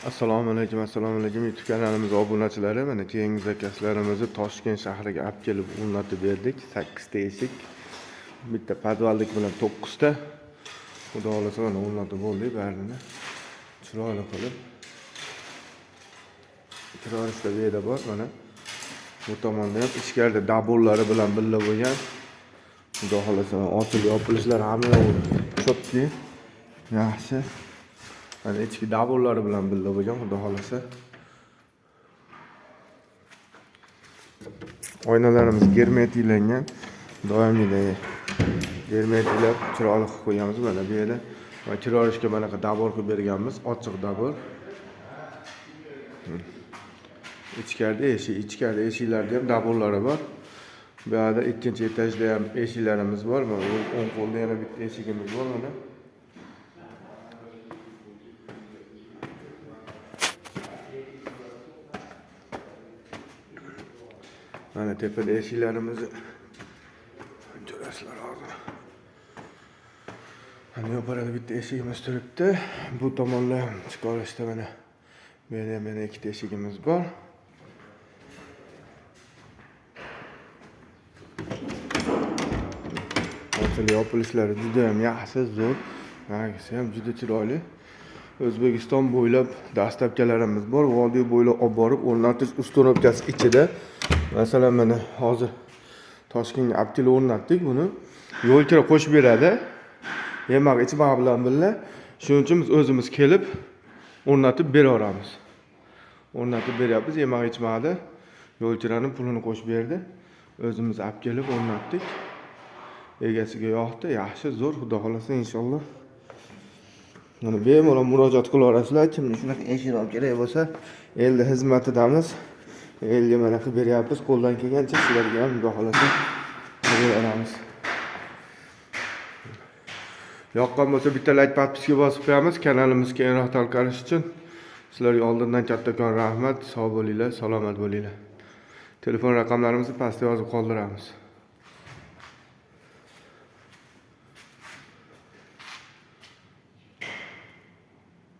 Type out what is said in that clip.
Assalomu alaykum YouTube kanalimiz obunachilari. Mana kengiz akasilarimizni Toshkent shahriga olib kelib o'rnatib berdik. 8 ta eshik, bitta podvallik bilan 9 ta. Xudo xolasa mana o'rnatib bo'ldik barini. Chiroyli qilib. Chiroyli bu yerda bor mana. Bu tomonda ham ichkarida dabollari bilan birga bo'lgan. Xudo xolasa ochilib yopilishlar hamma chopki. Yaxshi. Hani ichki dabollari bilan birga bo'lgan, xudo xolasa. Oynalarimiz germetiklangan. Doimiy germetiklab chiroyli qilib qo'yamiz mana bu yerda. Va chiroyishga mana bu dabor qilib berganmiz, ochiq dabor. Ichkarida eshiklarda ham daborlari bor. Bu yerda ikkinchi etajda ham eshiklarimiz bor. Mana o'ng qo'lda yana bitta eshigimiz bor mana. Mana tepada eshiklarimizni ko'rasizlar hozir. Mana yo'parada bitta eshigimiz turibdi. Bu tomonda ham chiqarishda mana meni ikkita eshigimiz bor. Ochilib yopilishlari juda ham yaxshi, zo'r. Hangisi ham juda chiroyli. O'zbekiston bo'ylab dastlabkalarimiz bor. Vodiy bo'ylab olib borib o'rnatish ustunovkasi ichida. Masalan mana hozir Toshkentga olib kelib o'rnatdik buni. Yo'lkira qo'shib beradi. Yemak ichmak bilan birga. Shuning uchun biz o'zimiz kelib o'rnatib beraveramiz. O'rnatib beryapmiz, yemak ichmakni yo'lkiraning pulini qo'shib berdi. O'zimiz olib kelib o'rnatdik. Egasiga yoqdi, yaxshi, zo'r, xudo xolasa inshaalloh. Mana bemalol murojaat qilaverasizlar. Kimni shunaqa eshik olib kerak bo'lsa, elda xizmatidamiz. Elga mana qilib beryapmiz, qo'ldan kelgancha sizlarga ham xudo xolasa beramiz. Yoqqan bo'lsa bitta like, podpiska bosib qo'yamiz. Kanalimiz keyinroq tarqalishi uchun sizlarga oldindan kattakon rahmat. Sog' bo'linglar, salomat bo'linglar. Telefon raqamlarimizni pastda yozib qoldiramiz.